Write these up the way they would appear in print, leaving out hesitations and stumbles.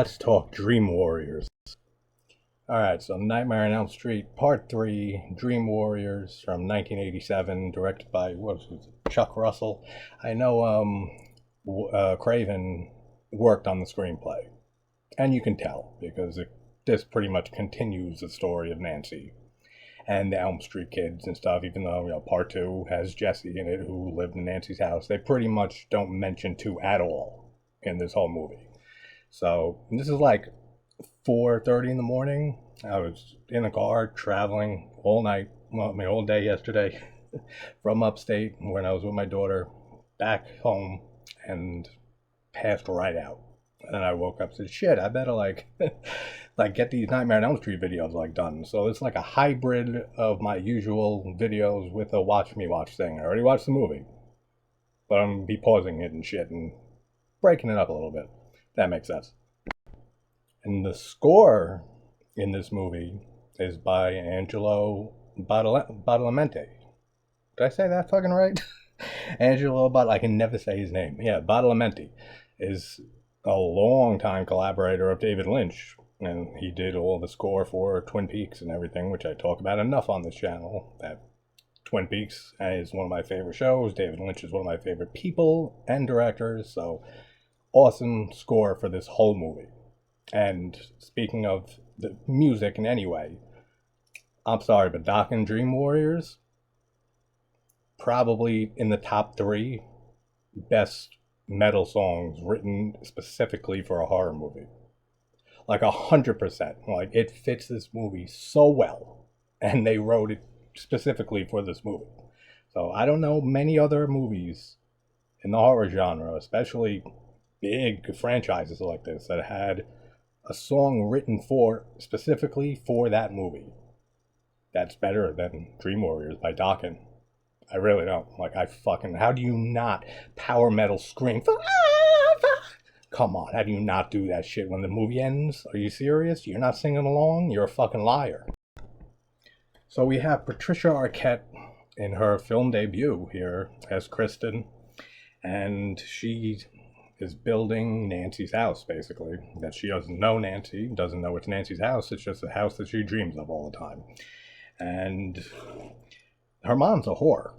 let's talk Dream Warriors. Alright, so Nightmare on Elm Street Part 3, Dream Warriors from 1987, directed by, Chuck Russell. I know Craven worked on the screenplay, and you can tell, because this pretty much continues the story of Nancy and the Elm Street kids and stuff, even though, Part 2 has Jesse in it, who lived in Nancy's house. They pretty much don't mention 2 at all in this whole movie. So, this is like 4:30 in the morning. I was in a car traveling all night, my whole day yesterday, from upstate when I was with my daughter, back home, and passed right out. And then I woke up and said, shit, I better get these Nightmare on Elm Street videos done. So it's like a hybrid of my usual videos with a watch me watch thing. I already watched the movie, but I'm gonna be pausing it and shit and breaking it up a little bit. That makes sense. And the score in this movie is by Angelo Badalamenti. Did I say that fucking right? I can never say his name. Yeah, Badalamenti is a long-time collaborator of David Lynch, and he did all the score for Twin Peaks and everything, which I talk about enough on this channel. That Twin Peaks is one of my favorite shows. David Lynch is one of my favorite people and directors, so awesome score for this whole movie. And speaking of the music in any way, I'm sorry, but Dokken Dream Warriors, probably in the top 3 best metal songs written specifically for a horror movie. 100%. It fits this movie so well, and they wrote it specifically for this movie. So I don't know many other movies in the horror genre, especially big franchises like this, that had a song written specifically for that movie that's better than Dream Warriors by Dokken. I really don't. How do you not power metal scream? Come on, how do you not do that shit when the movie ends? Are you serious? You're not singing along? You're a fucking liar. So we have Patricia Arquette in her film debut here as Kristen, and she is building Nancy's house, basically. That she doesn't know Nancy, doesn't know it's Nancy's house, it's just a house that she dreams of all the time. And her mom's a whore.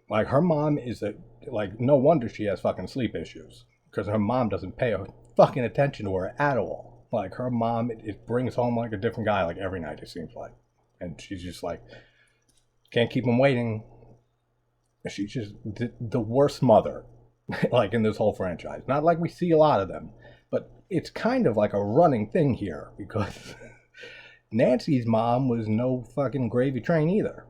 Her mom is no wonder she has fucking sleep issues, because her mom doesn't pay fucking attention to her at all. Her mom, it brings home a different guy every night, it seems like. And she's just can't keep him waiting. She's just the worst mother in this whole franchise. Not we see a lot of them, but it's kind of a running thing here, because Nancy's mom was no fucking gravy train either.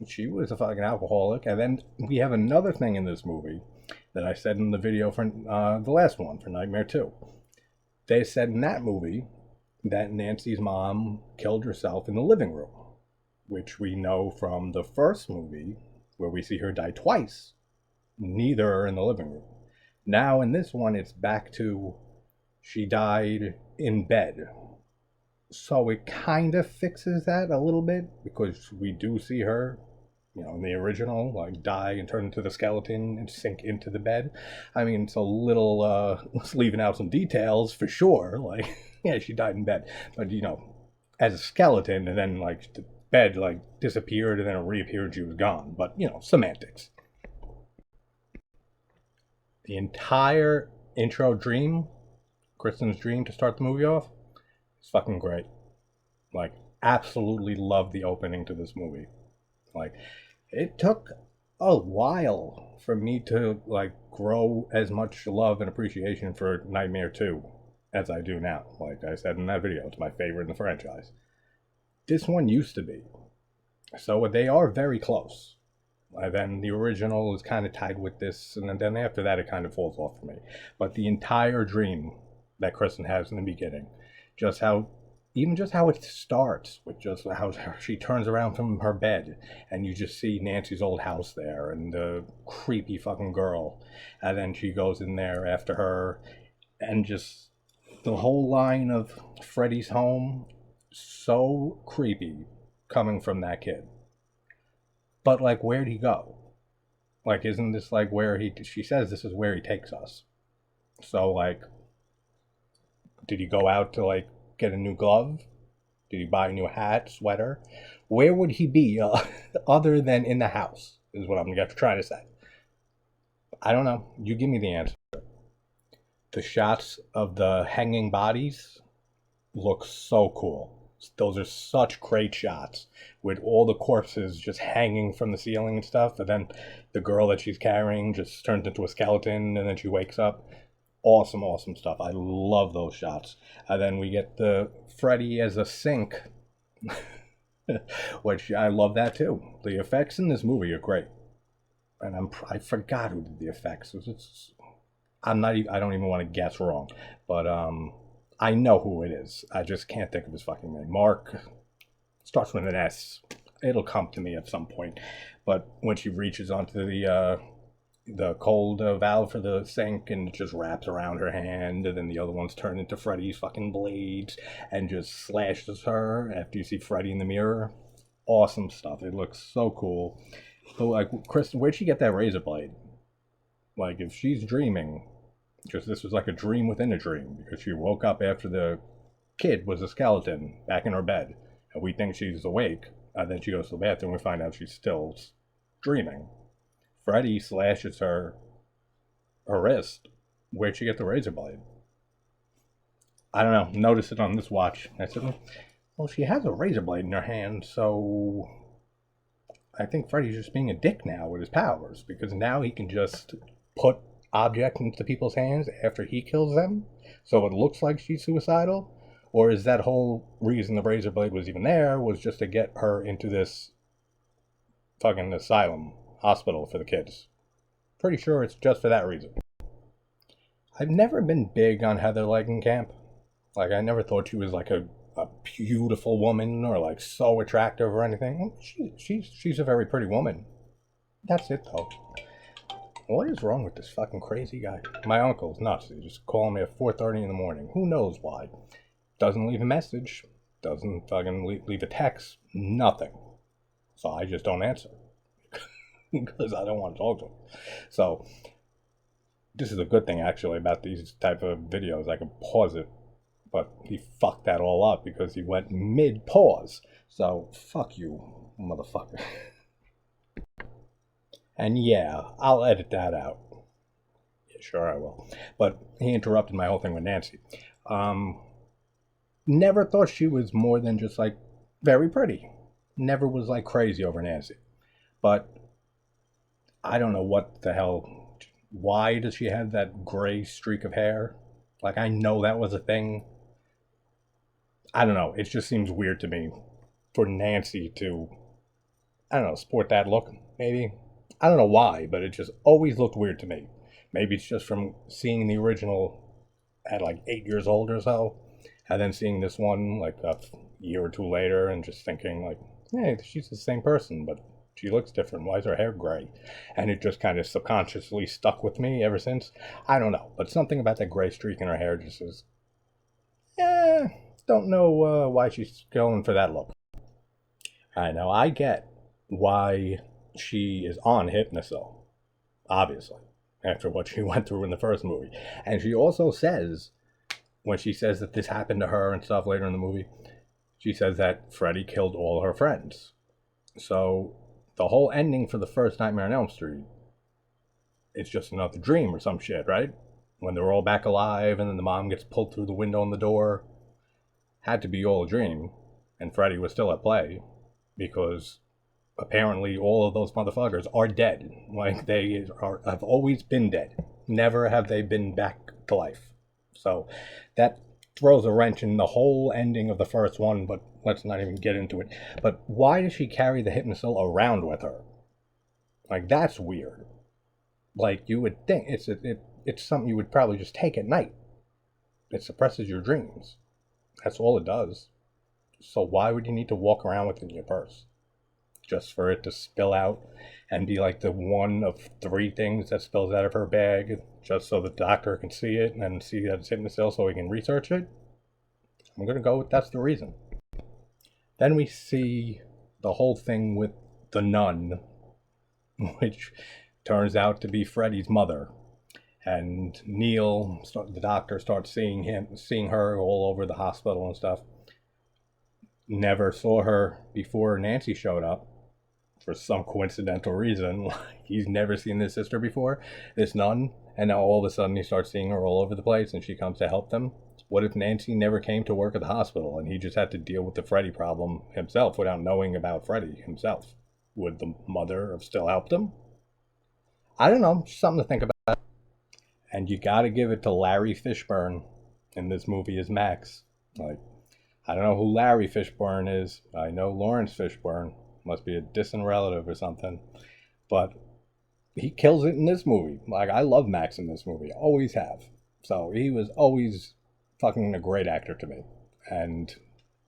She was a fucking alcoholic. And then we have another thing in this movie that I said in the video for the last one, for Nightmare 2. They said in that movie that Nancy's mom killed herself in the living room, which we know from the first movie, where we see her die twice. Neither are in the living room. Now in this one, it's back to she died in bed. So it kind of fixes that a little bit, because we do see her, in the original, die and turn into the skeleton and sink into the bed. I mean, it's a little, leaving out some details for sure. Yeah, she died in bed. But, as a skeleton, and then, the bed, disappeared, and then it reappeared, she was gone. But, semantics. The entire intro dream, Kristen's dream to start the movie off, is fucking great. Absolutely love the opening to this movie. It took a while for me to, grow as much love and appreciation for Nightmare 2 as I do now. Like I said in that video, it's my favorite in the franchise. This one used to be. So they are very close. Then the original is kind of tied with this, and then after that it kind of falls off for me. But the entire dream that Kristen has in the beginning, just how it starts with just how she turns around from her bed and you just see Nancy's old house there and the creepy fucking girl, and then she goes in there after her, and just the whole line of Freddy's home, so creepy coming from that kid. But where'd he go? Isn't this where she says this is where he takes us? So Did he go out to like get a new glove? Did he buy a new hat, sweater? Where would he be other than in the house? Is what I'm trying to say. I don't know. You give me the answer. The shots of the hanging bodies look so cool. Those are such great shots with all the corpses just hanging from the ceiling and stuff. And then the girl that she's carrying just turns into a skeleton and then she wakes up. Awesome, awesome stuff. I love those shots. And then we get the Freddy as a sink, which I love that too. The effects in this movie are great. And I forgot who did the effects. I don't even want to guess wrong, but I know who it is. I just can't think of his fucking name. Mark starts with an S. It'll come to me at some point. But when she reaches onto the cold valve for the sink and it just wraps around her hand, and then the other one's turned into Freddy's fucking blades and just slashes her after you see Freddy in the mirror. Awesome stuff. It looks so cool. So, like, Kristen, where'd she get that razor blade? Like, if she's dreaming, because this was like a dream within a dream, because she woke up after the kid was a skeleton back in her bed, and we think she's awake, and then she goes to the bathroom and we find out she's still dreaming. Freddy slashes her wrist. Where'd she get the razor blade? I don't know. Notice it on this watch. I said, well, she has a razor blade in her hand, so I think Freddy's just being a dick now with his powers, because now he can just put objects into people's hands after he kills them, so it looks like she's suicidal? Or is that whole reason the razor blade was even there was just to get her into this fucking asylum, hospital for the kids? Pretty sure it's just for that reason. I've never been big on Heather Langenkamp. Like, I never thought she was like a beautiful woman or like so attractive or anything. She's a very pretty woman. That's it though. What is wrong with this fucking crazy guy? My uncle's nuts. He's just calling me at 4:30 in the morning. Who knows why? Doesn't leave a message. Doesn't fucking leave a text. Nothing. So I just don't answer. Because I don't want to talk to him. So this is a good thing actually about these type of videos. I can pause it. But he fucked that all up because he went mid-pause. So fuck you, motherfucker. And yeah, I'll edit that out. Yeah, sure I will. But he interrupted my whole thing with Nancy. Never thought she was more than just like very pretty. Never was like crazy over Nancy. But I don't know what the hell. Why does she have that gray streak of hair? Like, I know that was a thing. I don't know. It just seems weird to me for Nancy to, I don't know, sport that look, maybe. I don't know why, but it just always looked weird to me. Maybe it's just from seeing the original at like 8 years old or so, and then seeing this one like a year or two later and just thinking like, hey, she's the same person, but she looks different. Why is her hair gray? And it just kind of subconsciously stuck with me ever since. I don't know, but something about that gray streak in her hair just is, don't know why she's going for that look. I know, I get why she is on Hypnosil, obviously, after what she went through in the first movie. And she also says, when she says that this happened to her and stuff later in the movie, she says that Freddy killed all her friends. So the whole ending for the first Nightmare on Elm Street, it's just another dream or some shit, right? When they're all back alive and then the mom gets pulled through the window in the door. Had to be all a dream, and Freddy was still at play, because apparently all of those motherfuckers are dead. Like, they have always been dead. Never have they been back to life. So that throws a wrench in the whole ending of the first one, but let's not even get into it. But why does she carry the Hypnosil around with her? Like, that's weird. Like, you would think it's something you would probably just take at night. It suppresses your dreams. That's all it does. So why would you need to walk around with it in your purse? Just for it to spill out and be like the one of 3 things that spills out of her bag, just so the doctor can see it and then see that it's Hypnosil so he can research it? I'm going to go with that's the reason. Then we see the whole thing with the nun, which turns out to be Freddy's mother. And the doctor, starts seeing her all over the hospital and stuff. Never saw her before Nancy showed up for some coincidental reason. He's never seen this sister before, this nun, and now all of a sudden he starts seeing her all over the place and she comes to help them. What if Nancy never came to work at the hospital and he just had to deal with the Freddy problem himself without knowing about Freddy himself? Would the mother have still helped him? I don't know, something to think about. And you gotta give it to Larry Fishburne in this movie as Max. Like, I don't know who Larry Fishburne is. I know Lawrence Fishburne. Must be a distant relative or something. But he kills it in this movie. Like, I love Max in this movie. Always have. So he was always fucking a great actor to me. And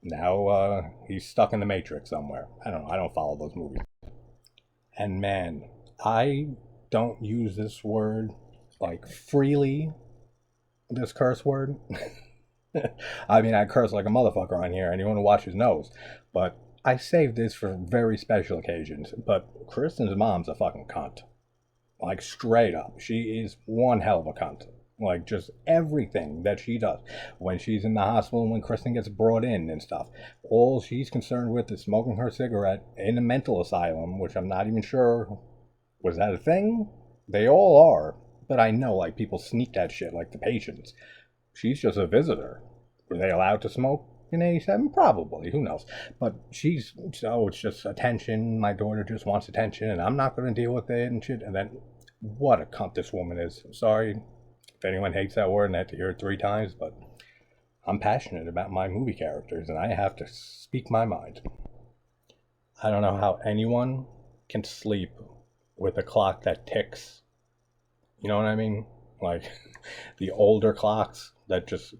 now he's stuck in the Matrix somewhere. I don't know. I don't follow those movies. And man, I don't use this word like freely, this curse word. I mean, I curse like a motherfucker on here. Anyone who watches knows. But I saved this for very special occasions. But Kristen's mom's a fucking cunt. Like, straight up. She is one hell of a cunt. Like, just everything that she does. When she's in the hospital, when Kristen gets brought in and stuff, all she's concerned with is smoking her cigarette in a mental asylum, which I'm not even sure, was that a thing? They all are. But I know, like, people sneak that shit, like the patients. She's just a visitor. Were they allowed to smoke in 87? Probably. Who knows? But it's just attention. My daughter just wants attention, and I'm not going to deal with it and shit. And then, what a cunt this woman is. Sorry if anyone hates that word and I have to hear it 3 times, but I'm passionate about my movie characters, and I have to speak my mind. I don't know how anyone can sleep with a clock that ticks. You know what I mean? Like, the older clocks that just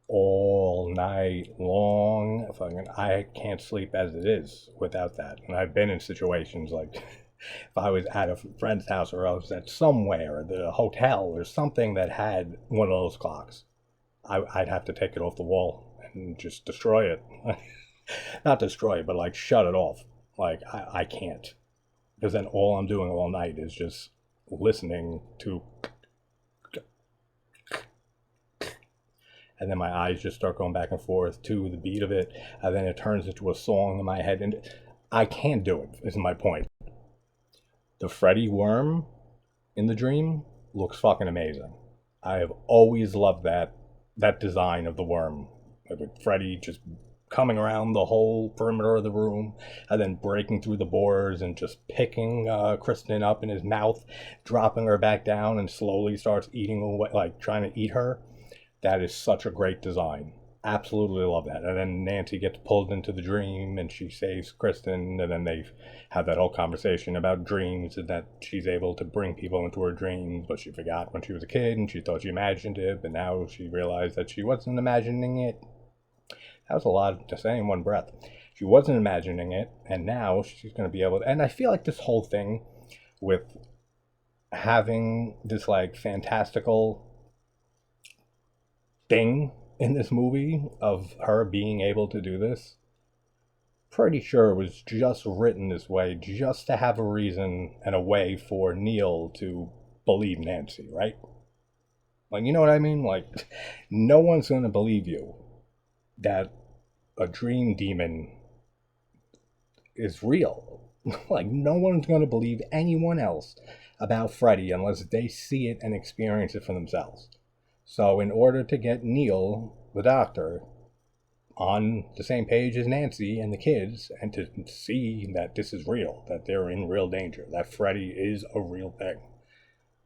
all night long. I can't sleep as it is without that. And I've been in situations like, if I was at a friend's house or I was at somewhere, the hotel or something that had one of those clocks, I'd have to take it off the wall and just destroy it. Not destroy it, but like shut it off. Like, I can't. Because then all I'm doing all night is just listening to, and then my eyes just start going back and forth to the beat of it, and then it turns into a song in my head, and I can't do it, is my point. The Freddy worm in the dream looks fucking amazing. I have always loved that design of the worm, with Freddy just coming around the whole perimeter of the room and then breaking through the boards and just picking Kristen up in his mouth, dropping her back down, and slowly starts eating away, like trying to eat her. That is such a great design. Absolutely love that. And then Nancy gets pulled into the dream and she saves Kristen, and then they have that whole conversation about dreams and that she's able to bring people into her dreams, but she forgot when she was a kid and she thought she imagined it, but now she realized that she wasn't imagining it. That was a lot to say in one breath. She wasn't imagining it, and now she's going to be able to. And I feel like this whole thing with having this like fantastical thing in this movie of her being able to do this, pretty sure it was just written this way just to have a reason and a way for Neil to believe Nancy, right? Like, you know what I mean? Like, no one's going to believe you that a dream demon is real. Like, no one's going to believe anyone else about Freddy unless they see it and experience it for themselves. So in order to get Neil, the doctor, on the same page as Nancy and the kids, and to see that this is real, that they're in real danger, that Freddy is a real thing,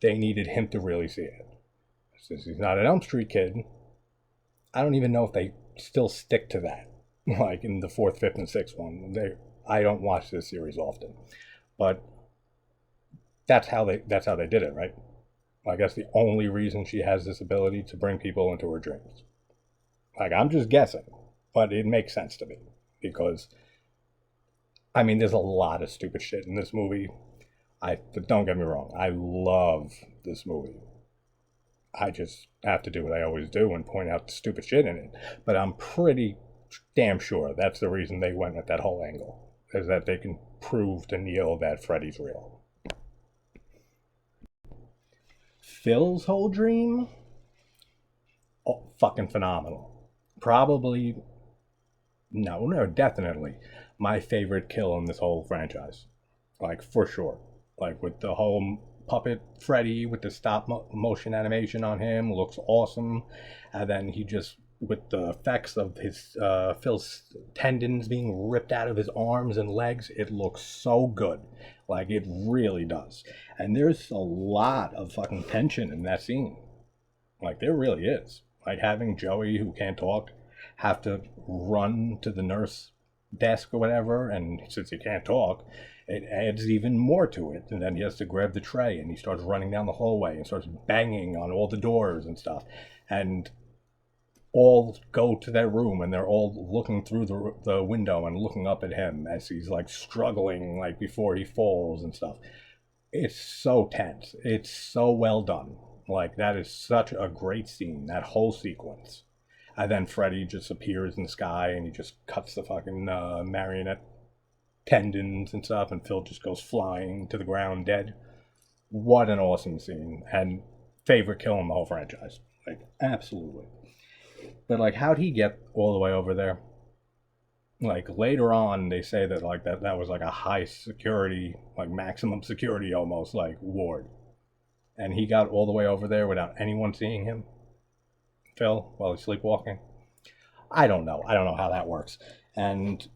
they needed him to really see it. Since he's not an Elm Street kid, I don't even know if they still stick to that. Like in the 4th, 5th, and 6th one. I don't watch this series often. But that's how they did it, right? I guess the only reason she has this ability to bring people into her dreams. Like, I'm just guessing, but it makes sense to me. Because, I mean, there's a lot of stupid shit in this movie. Don't get me wrong, I love this movie. I just have to do what I always do and point out the stupid shit in it. But I'm pretty damn sure that's the reason they went with that whole angle. Is that they can prove to Neil that Freddy's real. Phil's whole dream, oh, fucking phenomenal. Probably, no, definitely my favorite kill in this whole franchise. Like, for sure. Like, with the whole puppet Freddy with the stop motion animation on him, looks awesome. And then he just, with the effects of his Phil's tendons being ripped out of his arms and legs, it looks so good. Like, it really does. And there's a lot of fucking tension in that scene. Like, there really is. Like, having Joey, who can't talk, have to run to the nurse desk or whatever, and since he can't talk, it adds even more to it. And then he has to grab the tray, and he starts running down the hallway and starts banging on all the doors and stuff. And all go to their room, and they're all looking through the window and looking up at him as he's like struggling, like before he falls and stuff. It's so tense. It's so well done. Like, that is such a great scene, that whole sequence. And then Freddy just appears in the sky and he just cuts the fucking marionette tendons and stuff, and Phil just goes flying to the ground dead. What an awesome scene, and favorite kill in the whole franchise. Like, absolutely. But like, how'd he get all the way over there? Like, later on, they say that like that was like a high security, like maximum security almost, like ward. And he got all the way over there without anyone seeing him, Phil, while he's sleepwalking. I don't know how that works. And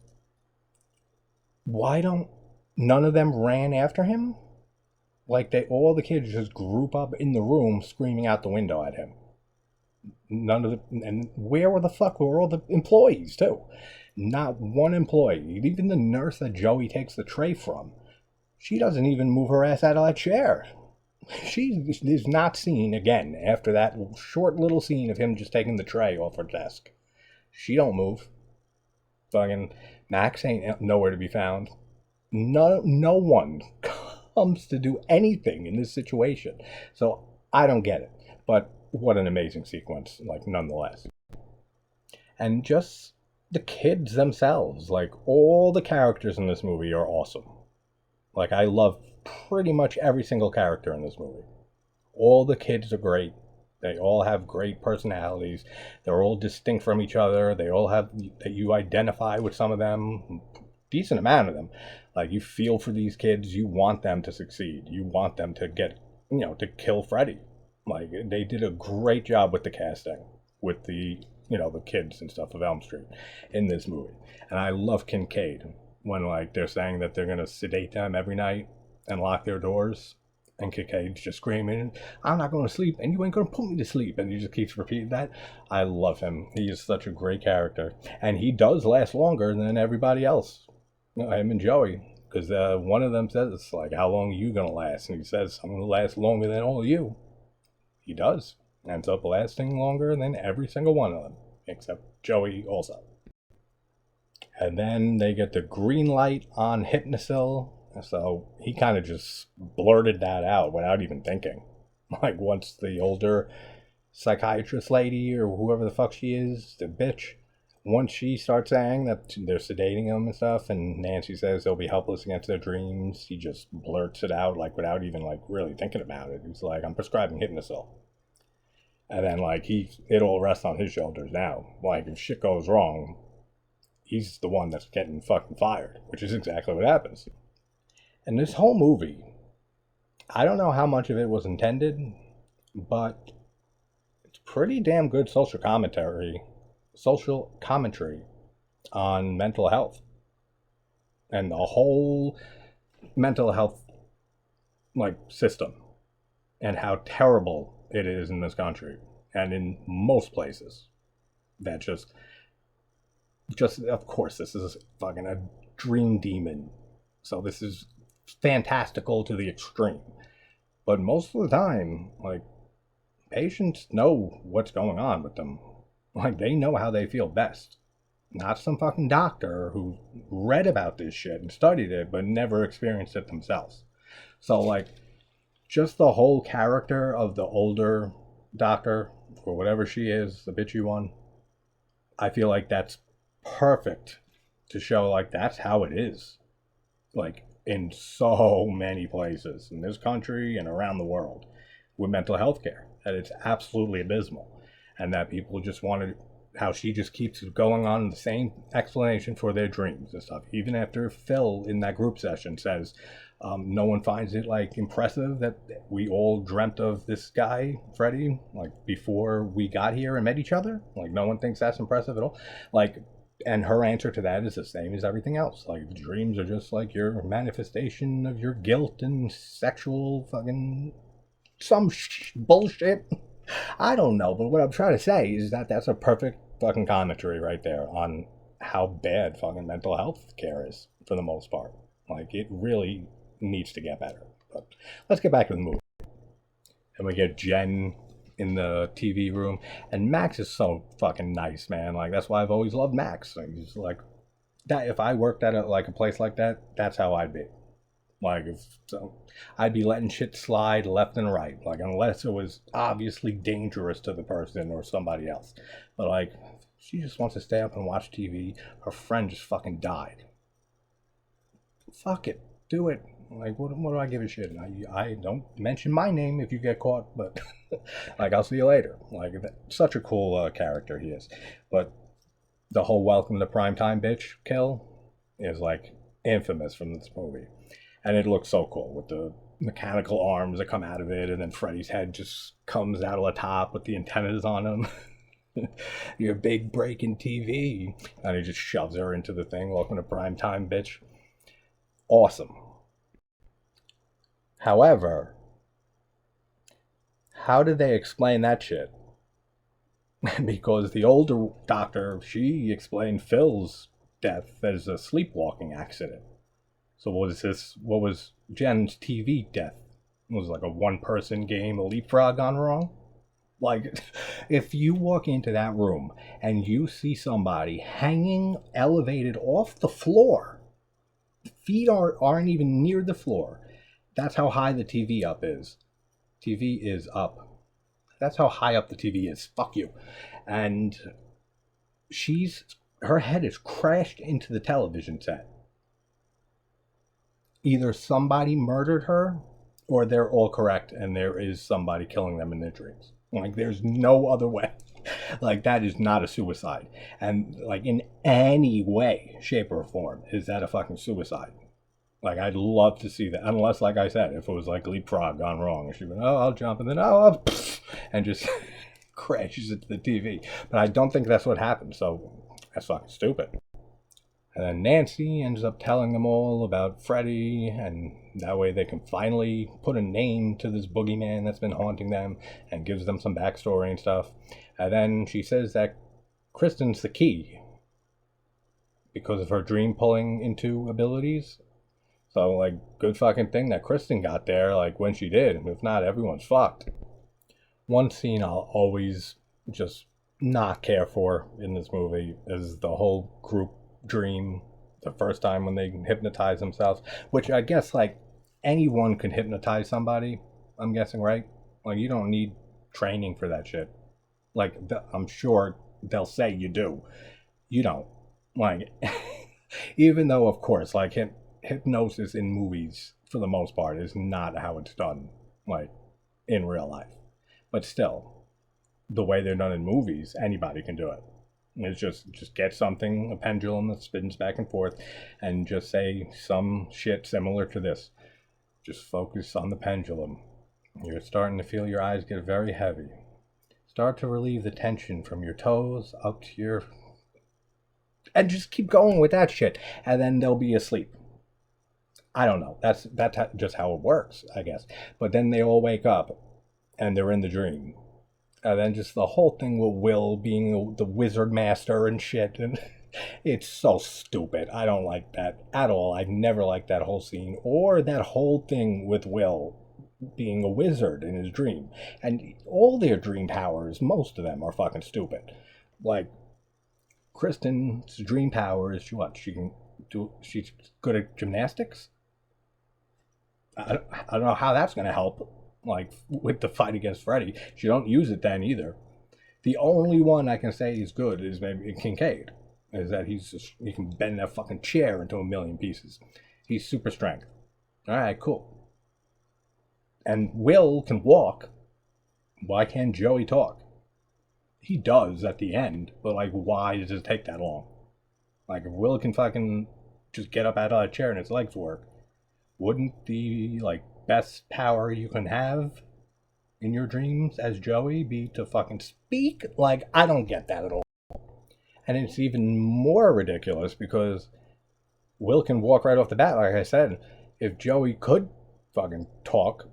why don't none of them ran after him? Like, all the kids just group up in the room screaming out the window at him. None of the, and where were all the employees too? Not one employee. Even the nurse that Joey takes the tray from, she doesn't even move her ass out of that chair. She is not seen again after that short little scene of him just taking the tray off her desk. She don't move. Fucking Max ain't nowhere to be found. No one comes to do anything in this situation. So I don't get it. But what an amazing sequence, like, nonetheless. And just the kids themselves, like, all the characters in this movie are awesome. Like, I love pretty much every single character in this movie. All the kids are great. They all have great personalities. They're all distinct from each other. They all have, that you identify with some of them, decent amount of them. Like, you feel for these kids. You want them to succeed. You want them to get, to kill Freddy. Like, they did a great job with the casting, with the, the kids and stuff of Elm Street in this movie. And I love Kincaid when, like, they're saying that they're going to sedate them every night and lock their doors. And Kincaid's just screaming, I'm not going to sleep, and you ain't going to put me to sleep. And he just keeps repeating that. I love him. He is such a great character. And he does last longer than everybody else. Him and Joey. Because one of them says, like, how long are you going to last? And he says, I'm going to last longer than all of you. He does. Ends up lasting longer than every single one of them. Except Joey also. And then they get the green light on Hypnosil. So he kind of just blurted that out without even thinking. Like, once the older psychiatrist lady, or whoever the fuck she is, the bitch, once she starts saying that they're sedating him and stuff, and Nancy says they'll be helpless against their dreams, he just blurts it out, like, without even, like, really thinking about it. He's like, I'm prescribing Hypnosil. And then, like, it all rests on his shoulders now. Like, if shit goes wrong, he's the one that's getting fucking fired, which is exactly what happens. And this whole movie, I don't know how much of it was intended, but it's pretty damn good social commentary on mental health. And the whole mental health, like, system, and how terrible it is in this country and in most places. That just of course, this is fucking a dream demon. So this is fantastical to the extreme. But most of the time, like, patients know what's going on with them. Like, they know how they feel best. Not some fucking doctor who read about this shit and studied it but never experienced it themselves. So, like, just the whole character of the older doctor, or whatever she is, the bitchy one, I feel like that's perfect to show, like, that's how it is. Like, in so many places in this country and around the world. with mental health care, that it's absolutely abysmal, and that people just wanted how she just keeps going on the same explanation for their dreams and stuff. Even after Phil in that group session says, no one finds it like impressive that we all dreamt of this guy, Freddy, like before we got here and met each other. Like no one thinks that's impressive at all. Like, and her answer to that is the same as everything else. Like dreams are just like your manifestation of your guilt and sexual fucking some bullshit. I don't know, but what I'm trying to say is that that's a perfect fucking commentary right there on how bad fucking mental health care is for the most part. Like it really needs to get better. But let's get back to the movie. And we get Jen in the TV room, and Max is so fucking nice, man. Like that's why I've always loved Max. Like, he's like that. If I worked at a place like that, that's how I'd be. Like if so, I'd be letting shit slide left and right. Like unless it was obviously dangerous to the person or somebody else. But like she just wants to stay up and watch TV. Her friend just fucking died. Fuck it, do it. Like what do I give a shit? I don't mention my name if you get caught, but like I'll see you later. Like such a cool character he is. But the whole welcome to primetime bitch kill is like infamous from this movie. And it looks so cool with the mechanical arms that come out of it, and then Freddy's head just comes out of the top with the antennas on him. Your big break in TV. And he just shoves her into the thing. Welcome to primetime, bitch. Awesome. However, how did they explain that shit? Because the older doctor, she explained Phil's death as a sleepwalking accident. So what was Jen's TV death? It was like a one-person game, a leapfrog gone wrong? Like, if you walk into that room and you see somebody hanging elevated off the floor, the feet aren't even near the floor. That's how high the TV up is. TV is up. That's how high up the TV is. Fuck you. And her head is crashed into the television set. Either somebody murdered her or they're all correct and there is somebody killing them in their dreams. Like there's no other way. Like that is not a suicide. And like in any way, shape or form, is that a fucking suicide? Like I'd love to see that. Unless, like I said, if it was like leapfrog gone wrong, she went, oh, I'll jump, and then and just crashes into the TV. But I don't think that's what happened. So that's fucking stupid. And then Nancy ends up telling them all about Freddy, and that way they can finally put a name to this boogeyman that's been haunting them, and gives them some backstory and stuff. And then she says that Kristen's the key because of her dream pulling into abilities. So, like, good fucking thing that Kristen got there, like, when she did. If not, everyone's fucked. One scene I'll always just not care for in this movie is the whole group dream the first time when they hypnotize themselves, which I guess like anyone can hypnotize somebody, I'm guessing, right? Like you don't need training for that shit. Like I'm sure they'll say you do. You don't. Like even though of course like hypnosis in movies for the most part is not how it's done like in real life, but still the way they're done in movies, anybody can do it. It's just get something, a pendulum that spins back and forth, and just say some shit similar to this. Just focus on the pendulum. You're starting to feel your eyes get very heavy. Start to relieve the tension from your toes up to your... And just keep going with that shit, and then they'll be asleep. I don't know. That's just how it works, I guess. But then they all wake up, and they're in the dream. And then just the whole thing with Will being the wizard master and shit. And it's so stupid. I don't like that at all. I never liked that whole scene. Or that whole thing with Will being a wizard in his dream. And all their dream powers, most of them are fucking stupid. Like, Kristen's dream power is what? She's good at gymnastics? I don't know how that's going to help. Like with the fight against Freddy, she don't use it then either. The only one I can say is good is maybe Kincaid. Is that he can bend that fucking chair into a million pieces. He's super strength. All right, cool. And Will can walk, Why can't Joey talk? He does at the end, but like, why does it take that long? Like, if Will can fucking just get up out of a chair and his legs work, wouldn't the like best power you can have in your dreams as Joey be to fucking speak? Like, I don't get that at all. And it's even more ridiculous because Will can walk right off the bat. Like I said, if Joey could fucking talk,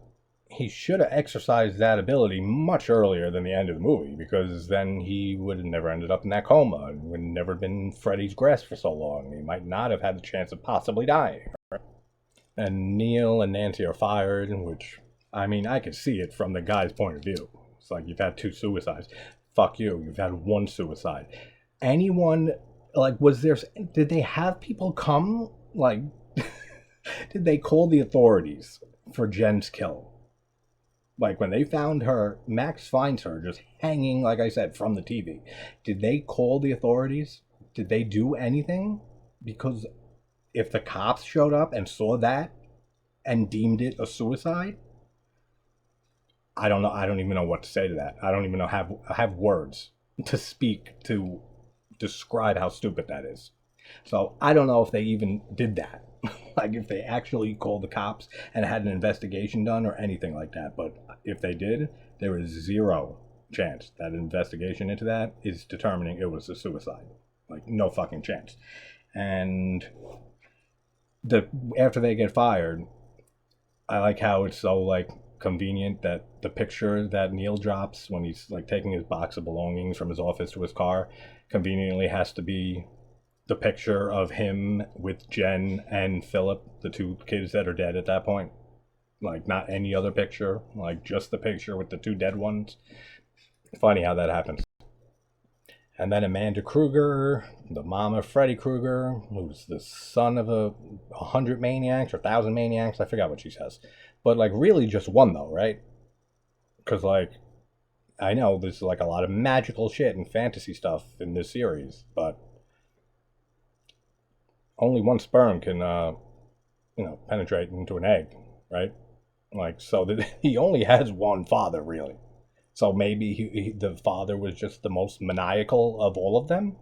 he should have exercised that ability much earlier than the end of the movie, because then he would have never ended up in that coma and would never been Freddy's grasp for so long. He might not have had the chance of possibly dying. And Neil and Nancy are fired, which, I mean, I could see it from the guy's point of view. It's like, you've had 2 suicides. Fuck you, you've had 1 suicide. Anyone, like, did they have people come? Like, did they call the authorities for Jen's kill? Like, when they found her, Max finds her just hanging, like I said, from the TV. Did they call the authorities? Did they do anything? Because if the cops showed up and saw that and deemed it a suicide, I don't know. I don't even know what to say to that. I don't even know have words to speak to describe how stupid that is. So I don't know if they even did that. Like, if they actually called the cops and had an investigation done or anything like that. But if they did, there is 0 chance that an investigation into that is determining it was a suicide. Like, no fucking chance. And after they get fired, I like how it's so like convenient that the picture that Neil drops when he's like taking his box of belongings from his office to his car conveniently has to be the picture of him with Jen and Philip, the 2 kids that are dead at that point. Like, not any other picture, like just the picture with the 2 dead ones. Funny how that happens. And then Amanda Krueger, the mom of Freddy Krueger, who's the son of 100 maniacs or 1,000 maniacs. I forgot what she says. But, like, really just 1, though, right? Because, like, I know there's, like, a lot of magical shit and fantasy stuff in this series, but only 1 sperm can, penetrate into an egg, right? Like, so that he only has 1 father, really. So maybe the father was just the most maniacal of all of them?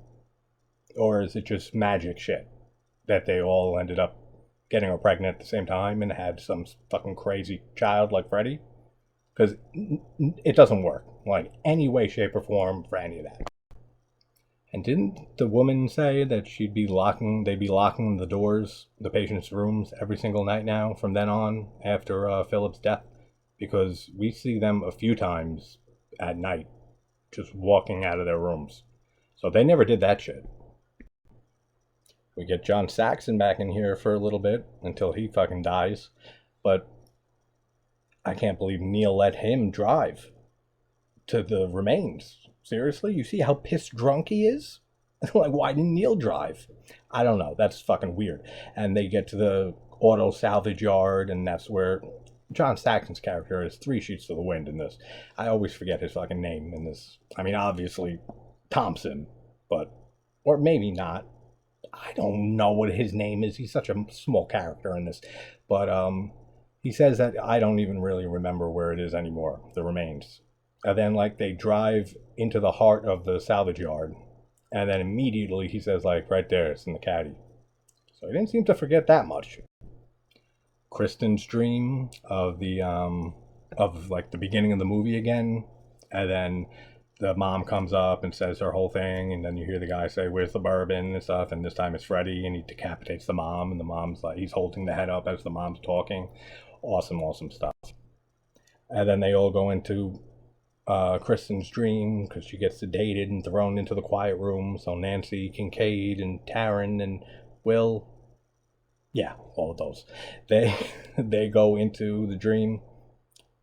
Or is it just magic shit that they all ended up getting her pregnant at the same time and had some fucking crazy child like Freddy? Because it doesn't work, like, any way, shape, or form for any of that. And didn't the woman say that they'd be locking the doors, the patient's rooms, every single night now from then on after Philip's death? Because we see them a few times at night just walking out of their rooms. So they never did that shit. We get John Saxon back in here for a little bit until he fucking dies. But I can't believe Neil let him drive to the remains. Seriously? You see how pissed drunk he is? Like, why didn't Neil drive? I don't know. That's fucking weird. And they get to the auto salvage yard, and that's where John Saxon's character is 3 sheets to the wind in this. I always forget his fucking name in this. I mean, obviously, Thompson, but, or maybe not. I don't know what his name is. He's such a small character in this. But he says that I don't even really remember where it is anymore, the remains. And then, like, they drive into the heart of the salvage yard. And then immediately he says, like, right there, it's in the caddy. So he didn't seem to forget that much. Kristen's dream of the beginning of the movie again. And then the mom comes up and says her whole thing. And then you hear the guy say, where's the bourbon and stuff. And this time it's Freddy, and he decapitates the mom. And the mom's like, he's holding the head up as the mom's talking. Awesome stuff. And then they all go into Kristen's dream because she gets sedated and thrown into the quiet room. So Nancy, Kincaid, and Taryn and Will, yeah, all of those, they go into the dream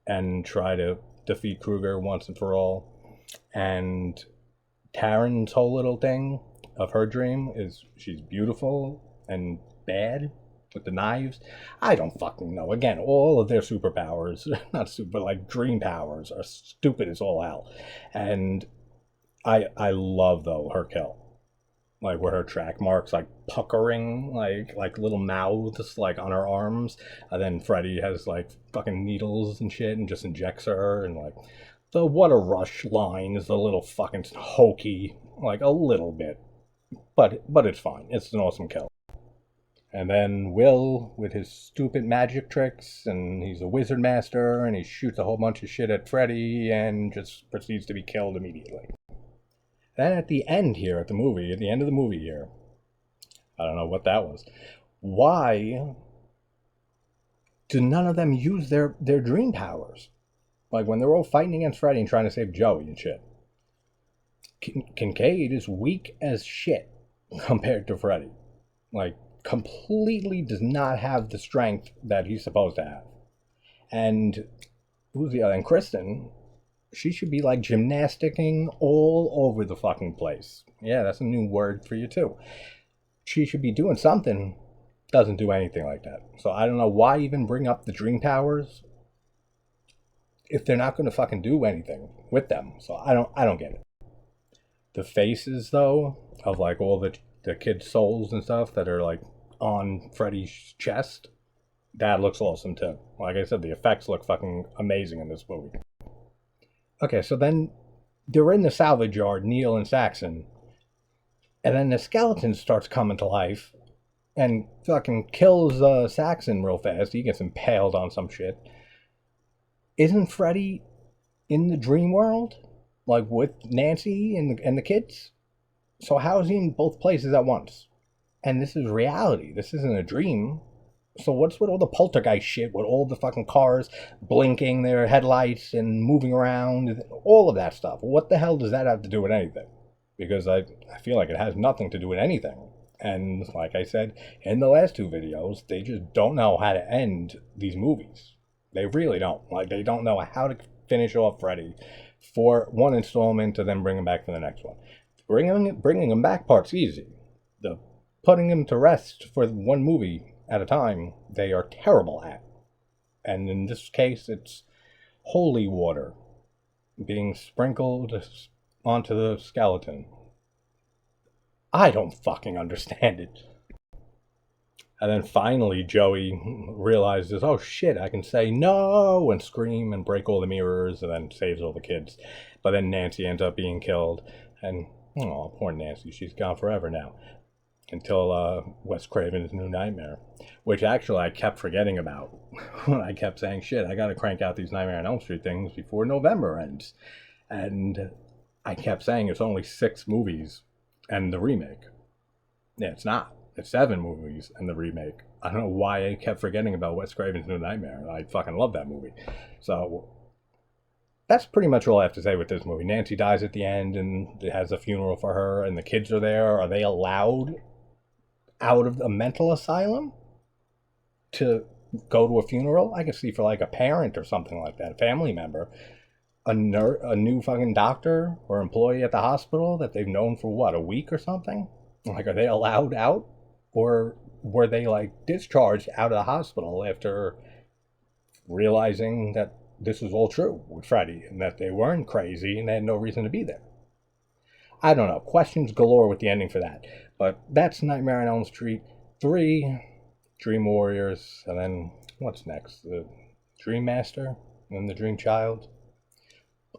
and try to defeat Krueger once and for all. And Taryn's whole little thing of her dream is she's beautiful and bad with the knives. I don't fucking know. Again, all of their superpowers, not super, like dream powers, are stupid as all hell. And I love, though, her kill. Like, where her track marks, like, puckering, like little mouths, like, on her arms. And then Freddy has, like, fucking needles and shit and just injects her. And, like, The "what a rush" line is a little fucking hokey, like a little bit, but it's fine. It's an awesome kill. And then Will with his stupid magic tricks, and he's a wizard master, and he shoots a whole bunch of shit at Freddy, and just proceeds to be killed immediately. Then at the end here, at the end of the movie here, I don't know what that was. Why do none of them use their dream powers? Like when they're all fighting against Freddy and trying to save Joey and shit. Kincaid is weak as shit compared to Freddy. Like, completely does not have the strength that he's supposed to have. And who's the other? And Kristen, she should be like gymnasticking all over the fucking place. Yeah, that's a new word for you too. She should be doing something. Doesn't do anything like that. So I don't know why even bring up the dream powers if they're not going to fucking do anything with them. So I don't get it. The faces though of like all the kids' souls and stuff that are like on Freddy's chest, that looks awesome too. Like I said, the effects look fucking amazing in this movie. Okay, so then they're in the salvage yard, Neil and Saxon, and then the skeleton starts coming to life and fucking kills Saxon real fast. He gets impaled on some shit. Isn't Freddy in the dream world, like with Nancy and the kids? So how is he in both places at once? And this is reality. This isn't a dream. So what's with all the poltergeist shit, with all the fucking cars blinking their headlights and moving around, all of that stuff? What the hell does that have to do with anything? Because I feel like it has nothing to do with anything. And like I said in the last two videos, they just don't know how to end these movies. They really don't. Like, they don't know how to finish off Freddy for one installment to then bring him back for the next one. Bringing him back part's easy. The putting him to rest for one movie at a time, they are terrible at. And in this case, it's holy water being sprinkled onto the skeleton. I don't fucking understand it. And then finally, Joey realizes, oh shit, I can say no and scream and break all the mirrors, and then saves all the kids. But then Nancy ends up being killed. And, oh, poor Nancy, she's gone forever now. Until Wes Craven's New Nightmare. Which actually I kept forgetting about. When I kept saying, shit, I gotta crank out these Nightmare on Elm Street things before November ends. And I kept saying it's only 6 movies and the remake. Yeah, it's not. It's 7 movies and the remake. I don't know why I kept forgetting about Wes Craven's New Nightmare. I fucking love that movie. So that's pretty much all I have to say with this movie. Nancy dies at the end, and it has a funeral for her, and the kids are there. Are they allowed out of the mental asylum to go to a funeral? I can see for like a parent or something like that, a family member, a new fucking doctor or employee at the hospital that they've known for what, a week or something? Like, are they allowed out? Or were they like discharged out of the hospital after realizing that this was all true with Freddy and that they weren't crazy and they had no reason to be there? I don't know. Questions galore with the ending for that. But that's Nightmare on Elm Street 3, Dream Warriors, and then what's next? The Dream Master and the Dream Child?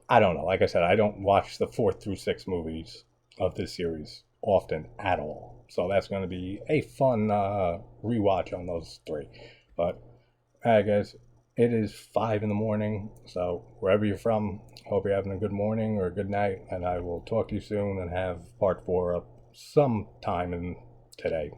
I don't know. Like I said, I don't watch the 4th through 6 movies of this series often at all. So that's going to be a fun rewatch on those 3. But, alright guys, it is 5 in the morning. So wherever you're from, hope you're having a good morning or a good night. And I will talk to you soon and have part 4 up sometime in today.